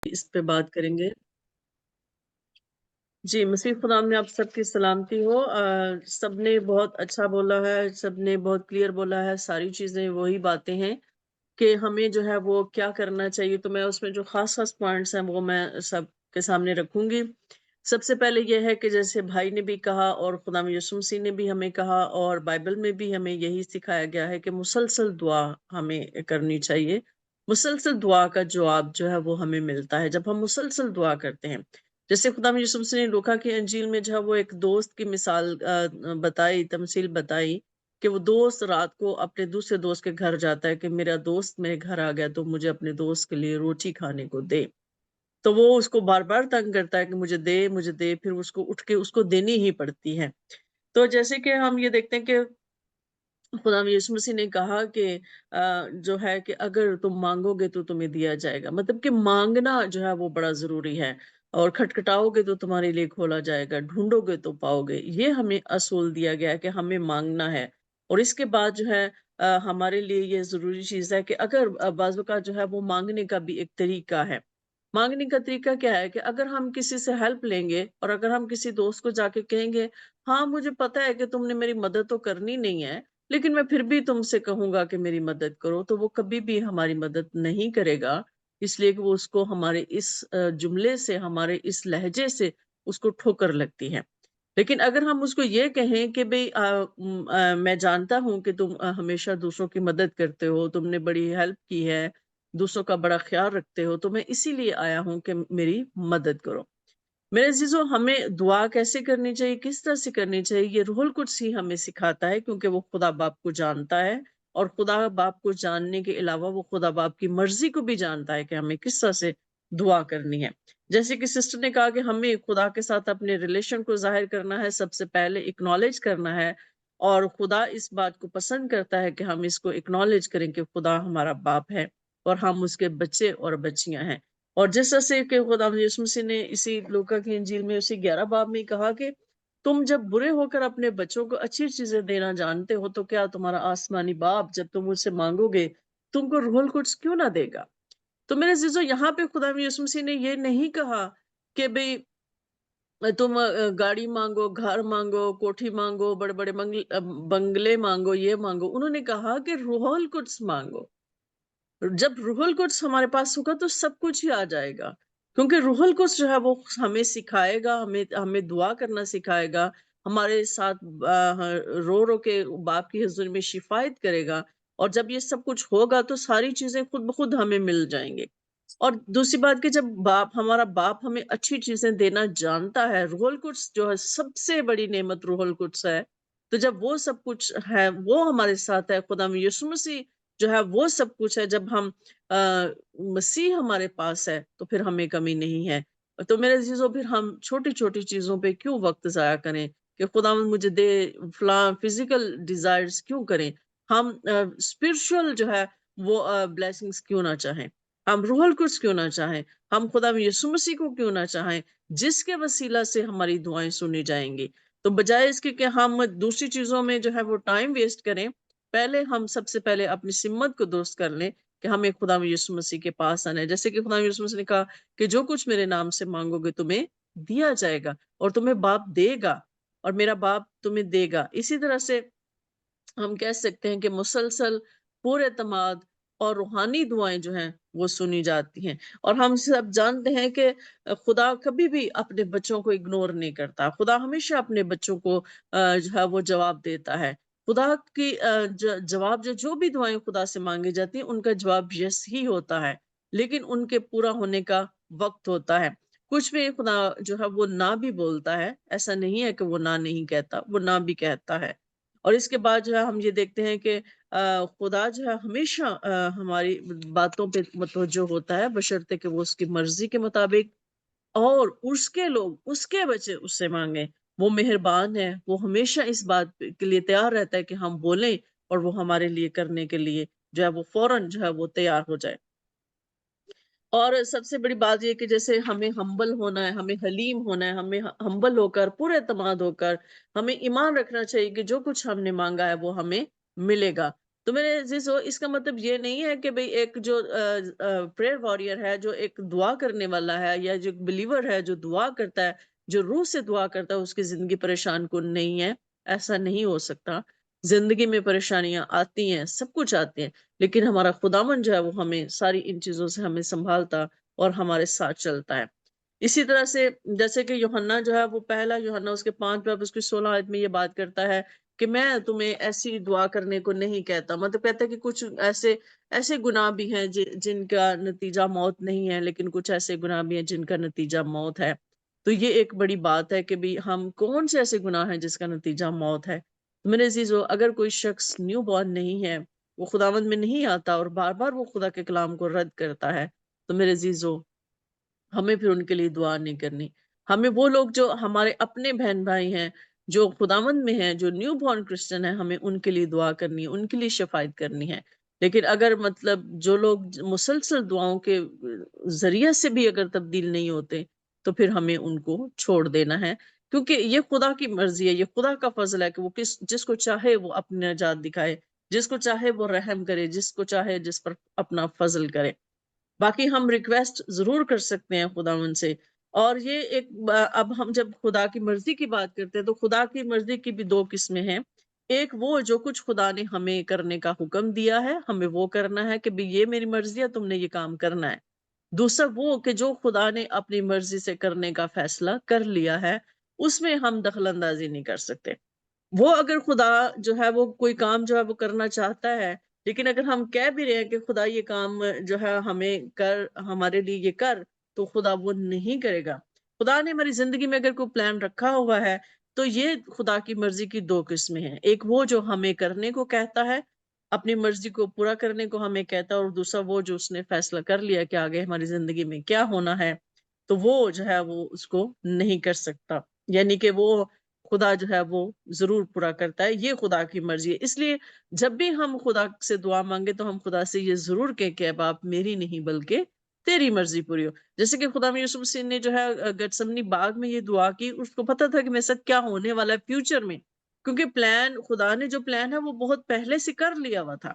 اس پہ بات کریں گے۔ جی، مسیح خدا میں آپ سب کی سلامتی ہو۔ سب نے بہت اچھا بولا ہے، سب نے بہت کلیئر بولا ہے، ساری چیزیں وہی باتیں ہیں کہ ہمیں جو ہے وہ کیا کرنا چاہیے۔ تو میں اس میں جو خاص خاص پوائنٹس ہیں وہ میں سب کے سامنے رکھوں گی۔ سب سے پہلے یہ ہے کہ جیسے بھائی نے بھی کہا اور خدا یسوع مسیح نے بھی ہمیں کہا اور بائبل میں بھی ہمیں یہی سکھایا گیا ہے کہ مسلسل دعا ہمیں کرنی چاہیے۔ مسلسل دعا کا جواب جو ہے وہ ہمیں ملتا ہے جب ہم مسلسل دعا کرتے ہیں۔ جیسے خدا یسوع مسیح نے لوکا کی انجیل میں جو ہے وہ ایک دوست کی مثال بتائی، تمثیل بتائی کہ وہ دوست رات کو اپنے دوسرے دوست کے گھر جاتا ہے کہ میرا دوست میرے گھر آ گیا تو مجھے اپنے دوست کے لیے روٹی کھانے کو دے۔ تو وہ اس کو بار بار تنگ کرتا ہے کہ مجھے دے، پھر اس کو اٹھ کے اس کو دینی ہی پڑتی ہے۔ تو جیسے کہ ہم یہ دیکھتے ہیں کہ خدا یسوع مسیح نے کہا کہ جو ہے کہ اگر تم مانگو گے تو تمہیں دیا جائے گا، مطلب کہ مانگنا جو ہے وہ بڑا ضروری ہے، اور کھٹکھٹاؤ گے تو تمہارے لیے کھولا جائے گا، ڈھونڈو گے تو پاؤ گے۔ یہ ہمیں اصول دیا گیا ہے کہ ہمیں مانگنا ہے، اور اس کے بعد جو ہے ہمارے لیے یہ ضروری چیز ہے کہ اگر بعض اوقات جو ہے وہ مانگنے کا بھی ایک طریقہ ہے۔ مانگنے کا طریقہ کیا ہے کہ اگر ہم کسی سے ہیلپ لیں گے اور اگر ہم کسی دوست کو جا کے کہیں گے ہاں مجھے پتا ہے کہ تم نے میری مدد تو کرنی نہیں ہے لیکن میں پھر بھی تم سے کہوں گا کہ میری مدد کرو، تو وہ کبھی بھی ہماری مدد نہیں کرے گا، اس لیے کہ وہ اس کو ہمارے اس جملے سے، ہمارے اس لہجے سے اس کو ٹھوکر لگتی ہے۔ لیکن اگر ہم اس کو یہ کہیں کہ بھئی میں جانتا ہوں کہ تم ہمیشہ دوسروں کی مدد کرتے ہو، تم نے بڑی ہیلپ کی ہے، دوسروں کا بڑا خیال رکھتے ہو، تو میں اسی لیے آیا ہوں کہ میری مدد کرو۔ میرے عزیزو، ہمیں دعا کیسے کرنی چاہیے، کس طرح سے کرنی چاہیے، یہ روح القدس ہی ہمیں سکھاتا ہے، کیونکہ وہ خدا باپ کو جانتا ہے، اور خدا باپ کو جاننے کے علاوہ وہ خدا باپ کی مرضی کو بھی جانتا ہے کہ ہمیں کس طرح سے دعا کرنی ہے۔ جیسے کہ سسٹر نے کہا کہ ہمیں خدا کے ساتھ اپنے ریلیشن کو ظاہر کرنا ہے، سب سے پہلے اکنالج کرنا ہے، اور خدا اس بات کو پسند کرتا ہے کہ ہم اس کو اکنالج کریں کہ خدا ہمارا باپ ہے اور ہم اس کے بچے اور بچیاں ہیں۔ اور جس طرح سے کہ خدا یسوع مسیح نے اسی لوکا کی انجیل میں اسی 11 باب میں کہا کہ تم جب برے ہو کر اپنے بچوں کو اچھی چیزیں دینا جانتے ہو تو کیا تمہارا آسمانی باپ جب تم مجھ سے مانگو گے تم کو روح القدس کیوں نہ دے گا۔ تو میرے عزیزو، یہاں پہ خدا یسوع مسیح نے یہ نہیں کہا کہ بھئی تم گاڑی مانگو، گھر مانگو، کوٹھی مانگو، بڑے بڑے بنگلے مانگو، یہ مانگو۔ انہوں نے کہا کہ روح القدس مانگو۔ جب روح القدس ہمارے پاس ہوگا تو سب کچھ ہی آ جائے گا، کیونکہ روح القدس جو ہے وہ ہمیں سکھائے گا، ہمیں دعا کرنا سکھائے گا، ہمارے ساتھ رو رو کے باپ کی حضور میں شفایت کرے گا، اور جب یہ سب کچھ ہوگا تو ساری چیزیں خود بخود ہمیں مل جائیں گے۔ اور دوسری بات کہ جب ہمارا باپ ہمیں اچھی چیزیں دینا جانتا ہے، روح القدس جو ہے سب سے بڑی نعمت روح القدس ہے، تو جب وہ سب کچھ ہے، وہ ہمارے ساتھ ہے، خدا یسوع مسیح جو ہے وہ سب کچھ ہے، جب ہم مسیح ہمارے پاس ہے تو پھر ہمیں کمی نہیں ہے۔ تو میرے عزیزو، پھر ہم چھوٹی چھوٹی چیزوں پہ کیوں وقت ضائع کریں کہ خدا مجھے دے، فلاں فزیکل ڈیزائرز کیوں کریں، ہم اسپرچل جو ہے وہ بلیسنگز کیوں نہ چاہیں، ہم روح القدس کیوں نہ چاہیں، ہم خدا یسوع مسیح کو کیوں نہ چاہیں جس کے وسیلہ سے ہماری دعائیں سنی جائیں گی۔ تو بجائے اس کے کہ ہم دوسری چیزوں میں جو ہے وہ ٹائم ویسٹ کریں، پہلے ہم سب سے پہلے اپنی سمت کو درست کر لیں کہ ہمیں خدا یسوع مسیح کے پاس آنا ہے۔ جیسے کہ خدا یسوع مسیح نے کہا کہ جو کچھ میرے نام سے مانگو گے تمہیں دیا جائے گا، اور تمہیں باپ دے گا، اور میرا باپ تمہیں دے گا۔ اسی طرح سے ہم کہہ سکتے ہیں کہ مسلسل پورے اعتماد اور روحانی دعائیں جو ہیں وہ سنی جاتی ہیں، اور ہم سب جانتے ہیں کہ خدا کبھی بھی اپنے بچوں کو اگنور نہیں کرتا، خدا ہمیشہ اپنے بچوں کو جو ہے وہ جواب دیتا ہے۔ خدا کی جواب جو بھی دعائیں خدا سے مانگی جاتی ہیں ان کا جواب یس ہی ہوتا ہے، لیکن ان کے پورا ہونے کا وقت ہوتا ہے۔ کچھ بھی خدا جو ہے وہ نہ بھی بولتا ہے، ایسا نہیں ہے کہ وہ نہ نہیں کہتا، وہ نہ بھی کہتا ہے۔ اور اس کے بعد جو ہے ہم یہ دیکھتے ہیں کہ خدا جو ہے ہمیشہ ہماری باتوں پہ متوجہ ہوتا ہے، بشرطے کہ وہ اس کی مرضی کے مطابق اور اس کے لوگ، اس کے بچے اس سے مانگیں۔ وہ مہربان ہے، وہ ہمیشہ اس بات کے لیے تیار رہتا ہے کہ ہم بولیں اور وہ ہمارے لیے کرنے کے لیے جو ہے وہ فوراً جو ہے وہ تیار ہو جائے۔ اور سب سے بڑی بات یہ کہ جیسے ہمیں ہمبل ہونا ہے، ہمیں حلیم ہونا ہے، ہمیں ہمبل ہو کر، پورے اعتماد ہو کر ہمیں ایمان رکھنا چاہیے کہ جو کچھ ہم نے مانگا ہے وہ ہمیں ملے گا۔ تو میرے عزیزو اس کا مطلب یہ نہیں ہے کہ بھئی ایک جو پریئر وارrior ہے، جو ایک دعا کرنے والا ہے، یا جو بلیور ہے جو دعا کرتا ہے، جو روح سے دعا کرتا ہے، اس کی زندگی پریشان کن نہیں ہے۔ ایسا نہیں ہو سکتا۔ زندگی میں پریشانیاں آتی ہیں، سب کچھ آتے ہیں، لیکن ہمارا خداوند جو ہے وہ ہمیں ساری ان چیزوں سے ہمیں سنبھالتا اور ہمارے ساتھ چلتا ہے۔ اسی طرح سے جیسے کہ یوحنا جو ہے وہ پہلا یوحنا اس کے 5 باب اس کی 16 آیت میں یہ بات کرتا ہے کہ میں تمہیں ایسی دعا کرنے کو نہیں کہتا، مطلب کہتا ہے کہ کچھ ایسے گناہ بھی ہیں جن کا نتیجہ موت نہیں ہے، لیکن کچھ ایسے گناہ بھی ہیں جن کا نتیجہ موت ہے۔ تو یہ ایک بڑی بات ہے کہ بھی ہم کون سے ایسے گناہ ہیں جس کا نتیجہ موت ہے۔ میرے عزیزو، اگر کوئی شخص نیو بورن نہیں ہے، وہ خداوند میں نہیں آتا اور بار بار وہ خدا کے کلام کو رد کرتا ہے، تو میرے عزیزو ہمیں پھر ان کے لیے دعا نہیں کرنی۔ ہمیں وہ لوگ جو ہمارے اپنے بہن بھائی ہیں، جو خداوند میں ہیں، جو نیو بورن کرسچن ہیں، ہمیں ان کے لیے دعا کرنی ہے، ان کے لیے شفاعت کرنی ہے۔ لیکن اگر مطلب جو لوگ مسلسل دعاؤں کے ذریعے سے بھی اگر تبدیل نہیں ہوتے، تو پھر ہمیں ان کو چھوڑ دینا ہے، کیونکہ یہ خدا کی مرضی ہے، یہ خدا کا فضل ہے کہ وہ جس کو چاہے وہ اپنے نجات دکھائے، جس کو چاہے وہ رحم کرے، جس کو چاہے جس پر اپنا فضل کرے۔ باقی ہم ریکویسٹ ضرور کر سکتے ہیں خداوند سے۔ اور یہ اب ہم جب خدا کی مرضی کی بات کرتے ہیں تو خدا کی مرضی کی بھی 2 قسمیں ہیں۔ ایک وہ جو کچھ خدا نے ہمیں کرنے کا حکم دیا ہے، ہمیں وہ کرنا ہے کہ بھی یہ میری مرضی ہے، تم نے یہ کام کرنا ہے۔ دوسرا وہ کہ جو خدا نے اپنی مرضی سے کرنے کا فیصلہ کر لیا ہے، اس میں ہم دخل اندازی نہیں کر سکتے۔ وہ اگر خدا جو ہے وہ کوئی کام جو ہے وہ کرنا چاہتا ہے، لیکن اگر ہم کہہ بھی رہے ہیں کہ خدا یہ کام جو ہے ہمارے لیے یہ کر، تو خدا وہ نہیں کرے گا۔ خدا نے ہماری زندگی میں اگر کوئی پلان رکھا ہوا ہے، تو یہ خدا کی مرضی کی 2 قسمیں ہیں۔ ایک وہ جو ہمیں کرنے کو کہتا ہے، اپنی مرضی کو پورا کرنے کو ہمیں کہتا ہے، اور دوسرا وہ جو اس نے فیصلہ کر لیا کہ آگے ہماری زندگی میں کیا ہونا ہے، تو وہ جو ہے وہ اس کو نہیں کر سکتا۔ یعنی کہ وہ خدا جو ہے وہ ضرور پورا کرتا ہے، یہ خدا کی مرضی ہے۔ اس لیے جب بھی ہم خدا سے دعا مانگے تو ہم خدا سے یہ ضرور کہیں کہ اب آپ میری نہیں بلکہ تیری مرضی پوری ہو۔ جیسے کہ خدا میں یوسف مسیح نے جو ہے گتسمنی باغ میں یہ دعا کی، اس کو پتا تھا کہ میرے ساتھ کیا ہونے والا ہے فیوچر میں، کیونکہ خدا نے جو پلان ہے وہ بہت پہلے سے کر لیا ہوا تھا۔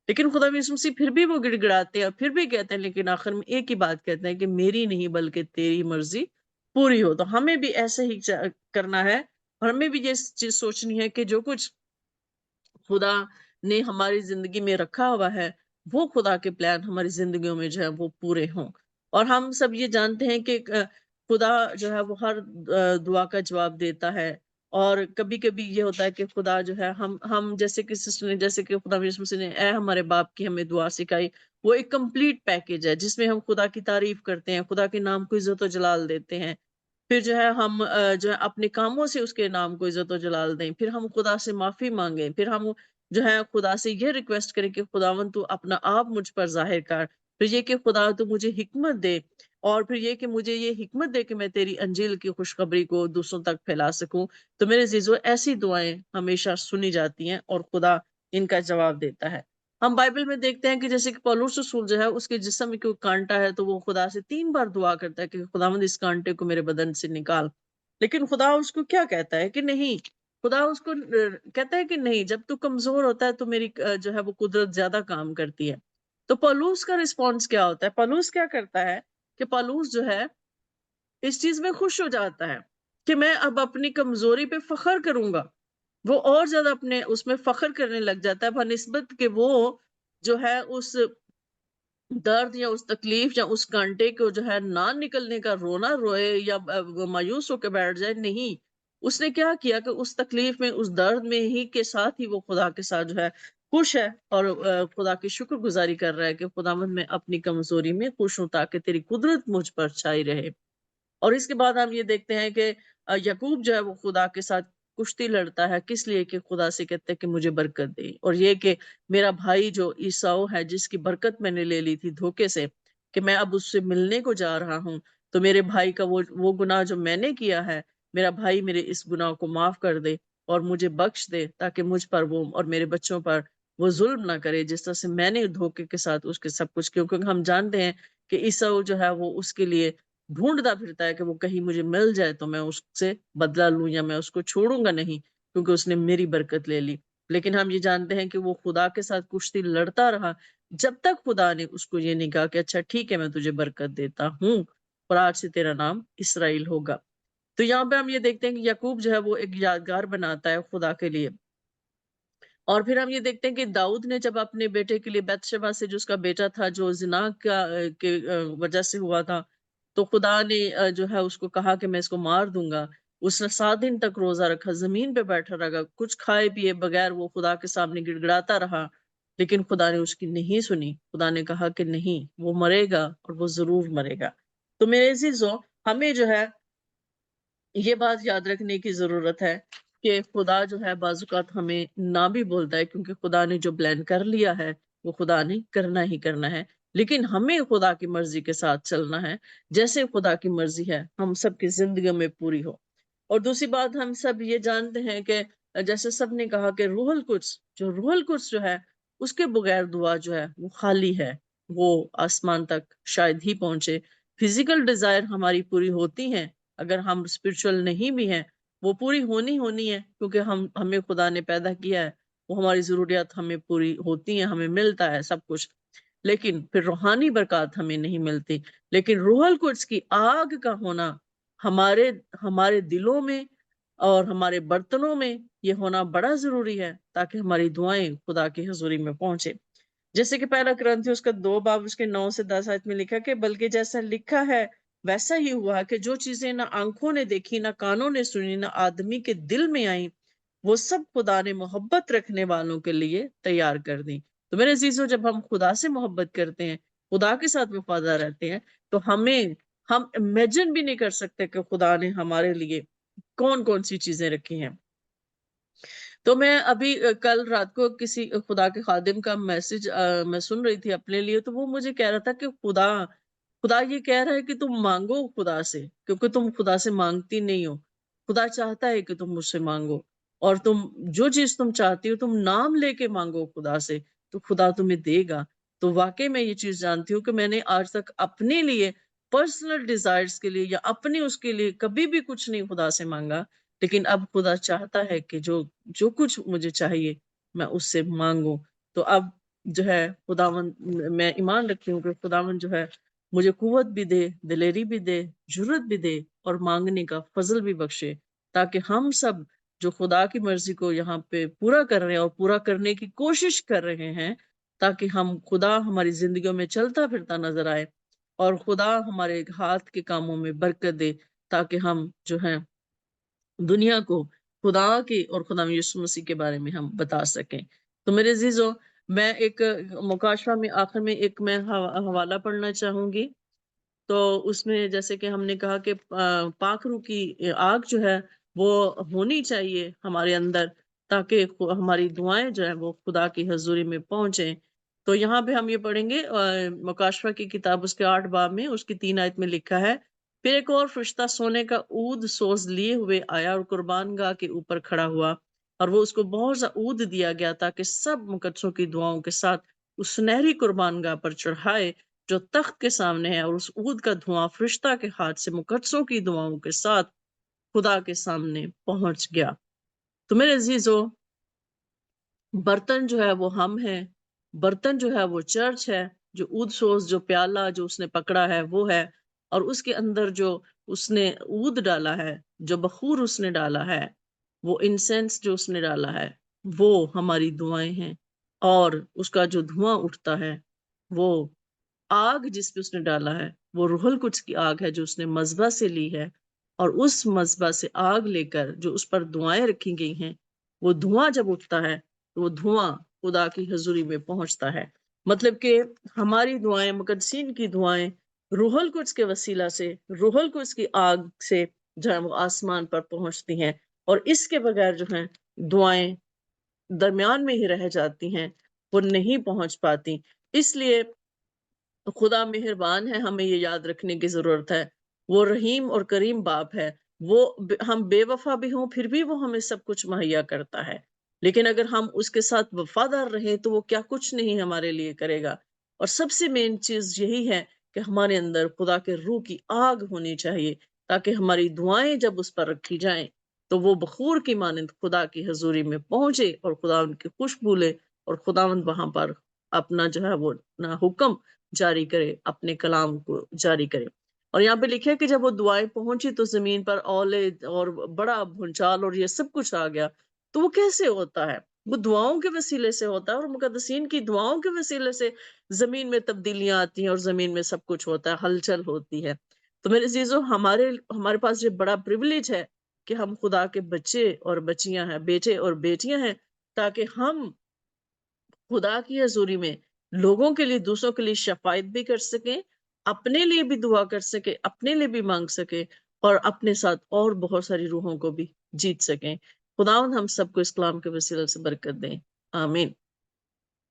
لیکن خدا میں یوسف مسیح پھر بھی وہ گڑ گڑاتے ہیں، پھر بھی کہتے ہیں، لیکن آخر میں ایک ہی بات کہتے ہیں کہ میری نہیں بلکہ تیری مرضی پوری ہو۔ تو ہمیں بھی ایسے ہی کرنا ہے، اور ہمیں بھی یہ چیز سوچنی ہے کہ جو کچھ خدا نے ہماری زندگی میں رکھا ہوا ہے، وہ خدا کے پلان ہماری زندگیوں میں جو ہے وہ پورے ہوں۔ اور ہم سب یہ جانتے ہیں کہ خدا جو ہے وہ ہر دعا کا جواب دیتا ہے، اور کبھی کبھی یہ ہوتا ہے کہ خدا جو ہے ہم جیسے کہ سسٹر نے، جیسے کہ خدا یسوع مسیح نے اے ہمارے باپ کی ہمیں دعا سکھائی، وہ ایک کمپلیٹ پیکج ہے جس میں ہم خدا کی تعریف کرتے ہیں، خدا کے نام کو عزت و جلال دیتے ہیں، پھر جو ہے ہم جو ہے اپنے کاموں سے اس کے نام کو عزت و جلال دیں، پھر ہم خدا سے معافی مانگیں، پھر ہم جو ہے خدا سے یہ ریکویسٹ کریں کہ خداوند تو اپنا آپ مجھ پر ظاہر کر، پھر یہ کہ خدا تو مجھے حکمت دے، اور پھر یہ کہ مجھے یہ حکمت دے کہ میں تیری انجیل کی خوشخبری کو دوسروں تک پھیلا سکوں۔ تو میرے عزیزو، ایسی دعائیں ہمیشہ سنی جاتی ہیں اور خدا ان کا جواب دیتا ہے۔ ہم بائبل میں دیکھتے ہیں کہ جیسے کہ پولس رسول جو ہے اس کے جسم میں کوئی کانٹا ہے تو وہ خدا سے 3 بار دعا کرتا ہے کہ خداوند اس کانٹے کو میرے بدن سے نکال، لیکن خدا اس کو کیا کہتا ہے کہ نہیں، خدا اس کو کہتا ہے کہ نہیں، جب تو کمزور ہوتا ہے تو میری جو ہے وہ قدرت زیادہ کام کرتی ہے۔ تو پولس کا رسپانس کیا ہوتا ہے؟ پولس کیا کرتا ہے کہ پولس جو ہے اس چیز میں خوش ہو جاتا ہے کہ میں اب اپنی کمزوری پہ فخر کروں گا۔ وہ اور زیادہ اپنے اس میں فخر کرنے لگ جاتا ہے بنسبت کہ وہ جو ہے اس درد یا اس تکلیف یا اس کانٹے کو جو ہے نہ نکلنے کا رونا روئے یا وہ مایوس ہو کے بیٹھ جائے، نہیں، اس نے کیا کیا کہ اس تکلیف میں، اس درد میں ہی کے ساتھ ہی وہ خدا کے ساتھ جو ہے خوش ہے، اور خدا کی شکر گزاری کر رہا ہے کہ خداوند میں اپنی کمزوری میں خوش ہوں تاکہ تیری قدرت مجھ پر چھائی رہے۔ اور اس کے بعد ہم یہ دیکھتے ہیں کہ یعقوب جو ہے وہ خدا کے ساتھ کشتی لڑتا ہے، کس لیے کہ خدا سے کہتے ہیں کہ مجھے برکت دے، اور یہ کہ میرا بھائی جو عیساؤ ہے جس کی برکت میں نے لے لی تھی دھوکے سے، کہ میں اب اس سے ملنے کو جا رہا ہوں، تو میرے بھائی کا وہ گناہ جو میں نے کیا ہے، میرا بھائی میرے اس گناہ کو معاف کر دے اور مجھے بخش دے، تاکہ مجھ پر وہ اور میرے بچوں پر وہ ظلم نہ کرے جس طرح سے میں نے دھوکے کے ساتھ اس کے سب کچھ، کیونکہ ہم جانتے ہیں کہ عیساؤ جو ہے وہ اس کے لیے ڈھونڈتا پھرتا ہے کہ وہ کہیں مجھے مل جائے تو میں اس سے بدلہ لوں یا میں اس کو چھوڑوں گا نہیں، کیونکہ اس نے میری برکت لے لی۔ لیکن ہم یہ جانتے ہیں کہ وہ خدا کے ساتھ کشتی لڑتا رہا جب تک خدا نے اس کو یہ نہیں کہا کہ اچھا ٹھیک ہے میں تجھے برکت دیتا ہوں اور آج سے تیرا نام اسرائیل ہوگا۔ تو یہاں پہ ہم یہ دیکھتے ہیں کہ یعقوب جو ہے وہ ایک یادگار بناتا ہے خدا کے لیے، اور پھر ہم یہ دیکھتے ہیں کہ داؤد نے جب اپنے بیٹے کے لیے بیت شبا سے جو اس کا بیٹا تھا جو زنا کے وجہ سے ہوا تھا، تو خدا نے جو ہے اس کو کہا کہ میں اس کو مار دوں گا۔ اس نے 7 دن تک روزہ رکھا، زمین پہ بیٹھا رہا، کچھ کھائے پیے بغیر وہ خدا کے سامنے گڑ گڑاتا رہا، لیکن خدا نے اس کی نہیں سنی۔ خدا نے کہا کہ نہیں، وہ مرے گا اور وہ ضرور مرے گا۔ تو میرے عزیزو، ہمیں جو ہے یہ بات یاد رکھنے کی ضرورت ہے کہ خدا جو ہے بعض اوقات ہمیں نہ بھی بولتا ہے، کیونکہ خدا نے جو پلان کر لیا ہے وہ خدا نے کرنا ہی کرنا ہے، لیکن ہمیں خدا کی مرضی کے ساتھ چلنا ہے، جیسے خدا کی مرضی ہے ہم سب کی زندگیوں میں پوری ہو۔ اور دوسری بات، ہم سب یہ جانتے ہیں کہ جیسے سب نے کہا کہ روح القدس جو ہے اس کے بغیر دعا جو ہے وہ خالی ہے، وہ آسمان تک شاید ہی پہنچے۔ فزیکل ڈیزائر ہماری پوری ہوتی ہیں، اگر ہم اسپرچل نہیں بھی ہیں وہ پوری ہونی ہے، کیونکہ ہمیں خدا نے پیدا کیا ہے، وہ ہماری ضروریات ہمیں پوری ہوتی ہیں، ہمیں ملتا ہے سب کچھ، لیکن پھر روحانی برکات ہمیں نہیں ملتی۔ لیکن روح القدس کی آگ کا ہونا ہمارے ہمارے دلوں میں اور ہمارے برتنوں میں یہ ہونا بڑا ضروری ہے، تاکہ ہماری دعائیں خدا کی حضوری میں پہنچے۔ جیسے کہ پہلا کرنتھیوں اس کا 2 باب اس کے 9 سے 10 آیت میں لکھا کہ بلکہ جیسا لکھا ہے ویسا ہی ہوا کہ جو چیزیں نہ آنکھوں نے دیکھی، نہ کانوں نے سنی، نہ آدمی کے دل میں آئیں، وہ سب خدا نے محبت رکھنے والوں کے لیے تیار کر دی۔ تو میرے عزیزو، جب ہم خدا سے محبت کرتے ہیں، خدا کے ساتھ وفادار رہتے ہیں، تو ہم امیجن بھی نہیں کر سکتے کہ خدا نے ہمارے لیے کون کون سی چیزیں رکھی ہیں۔ تو میں ابھی کل رات کو کسی خدا کے خادم کا میسج میں سن رہی تھی اپنے لیے، تو وہ مجھے کہہ رہا تھا کہ خدا یہ کہہ رہا ہے کہ تم مانگو خدا سے، کیونکہ تم خدا سے مانگتی نہیں ہو۔ خدا چاہتا ہے کہ تم مجھ سے مانگو، اور تم جو چیز تم چاہتی ہو تم نام لے کے مانگو خدا سے، تو خدا تمہیں دے گا۔ تو واقعی میں یہ چیز جانتی ہوں کہ میں نے آج تک اپنے لیے پرسنل ڈیزائرز کے لیے یا اپنے اس کے لیے کبھی بھی کچھ نہیں خدا سے مانگا، لیکن اب خدا چاہتا ہے کہ جو کچھ مجھے چاہیے میں اس سے مانگوں۔ تو اب جو ہے خداوند، میں ایمان رکھتی ہوں کہ خداوند جو ہے مجھے قوت بھی دے، دلیری بھی دے، جرت بھی دے، اور مانگنے کا فضل بھی بخشے، تاکہ ہم سب جو خدا کی مرضی کو یہاں پہ پورا کر رہے ہیں اور پورا کرنے کی کوشش کر رہے ہیں، تاکہ خدا ہماری زندگیوں میں چلتا پھرتا نظر آئے، اور خدا ہمارے ہاتھ کے کاموں میں برکت دے، تاکہ ہم جو ہیں دنیا کو خدا کے اور خدا یسوع مسیح کے بارے میں ہم بتا سکیں۔ تو میرے عزیزو، میں ایک مکاشفہ میں آخر میں ایک میں حوالہ پڑھنا چاہوں گی۔ تو اس میں جیسے کہ ہم نے کہا کہ پاک روح کی آگ جو ہے وہ ہونی چاہیے ہمارے اندر، تاکہ ہماری دعائیں جو ہیں وہ خدا کی حضوری میں پہنچیں۔ تو یہاں پہ ہم یہ پڑھیں گے مکاشفہ کی کتاب اس کے 8 باب میں اس کی 3 آیت میں لکھا ہے، پھر ایک اور فرشتہ سونے کا عود سوز لیے ہوئے آیا اور قربان گاہ کے اوپر کھڑا ہوا، اور وہ اس کو بہت سا عود دیا گیا تاکہ سب مقدسوں کی دعاؤں کے ساتھ اس سنہری قربان گاہ پر چڑھائے جو تخت کے سامنے ہے، اور اس عود کا دھواں فرشتہ کے ہاتھ سے مقدسوں کی دعاؤں کے ساتھ خدا کے سامنے پہنچ گیا۔ تو میرے عزیزو، برتن جو ہے وہ ہم ہیں، برتن جو ہے وہ چرچ ہے، جو عود سوز، جو پیالہ جو اس نے پکڑا ہے وہ ہے، اور اس کے اندر جو اس نے عود ڈالا ہے، جو بخور اس نے ڈالا ہے، وہ انسینس جو اس نے ڈالا ہے، وہ ہماری دعائیں ہیں، اور اس کا جو دھواں اٹھتا ہے، وہ آگ جس پہ اس نے ڈالا ہے وہ روح القدس کی آگ ہے جو اس نے مذبح سے لی ہے، اور اس مذبح سے آگ لے کر جو اس پر دعائیں رکھی گئی ہیں، وہ دھواں جب اٹھتا ہے تو وہ دھواں خدا کی حضوری میں پہنچتا ہے۔ مطلب کہ ہماری دعائیں، مقدسین کی دعائیں روح القدس کے وسیلہ سے، روح القدس کی آگ سے جو ہے وہ آسمان پر پہنچتی ہیں، اور اس کے بغیر جو ہیں دعائیں درمیان میں ہی رہ جاتی ہیں، وہ نہیں پہنچ پاتی۔ اس لیے خدا مہربان ہے، ہمیں یہ یاد رکھنے کی ضرورت ہے، وہ رحیم اور کریم باپ ہے، وہ ہم بے وفا بھی ہوں پھر بھی وہ ہمیں سب کچھ مہیا کرتا ہے، لیکن اگر ہم اس کے ساتھ وفادار رہیں تو وہ کیا کچھ نہیں ہمارے لیے کرے گا۔ اور سب سے مین چیز یہی ہے کہ ہمارے اندر خدا کے روح کی آگ ہونی چاہیے، تاکہ ہماری دعائیں جب اس پر رکھی جائیں تو وہ بخور کی مانند خدا کی حضوری میں پہنچے اور خداوند کی خوشبو لے اور خداوند وہاں پر اپنا جو ہے وہ حکم جاری کرے، اپنے کلام کو جاری کرے۔ اور یہاں پہ لکھا ہے کہ جب وہ دعائیں پہنچی تو زمین پر اولے اور بڑا بھونچال اور یہ سب کچھ آ گیا۔ تو وہ کیسے ہوتا ہے؟ وہ دعاؤں کے وسیلے سے ہوتا ہے، اور مقدسین کی دعاؤں کے وسیلے سے زمین میں تبدیلیاں آتی ہیں اور زمین میں سب کچھ ہوتا ہے، ہلچل ہوتی ہے۔ تو میرے عزیزو، ہمارے پاس یہ بڑا پریویلیج ہے کہ ہم خدا کے بچے اور بچیاں ہیں، بیٹے اور بیٹیاں ہیں، تاکہ ہم خدا کی حضوری میں لوگوں کے لیے، دوسروں کے لیے شفاعت بھی کر سکیں، اپنے لیے بھی دعا کر سکیں، اپنے لیے بھی مانگ سکیں، اور اپنے ساتھ اور بہت ساری روحوں کو بھی جیت سکیں۔ خداوند ہم سب کو اس کلام کے وسیلے سے برکت دیں، آمین۔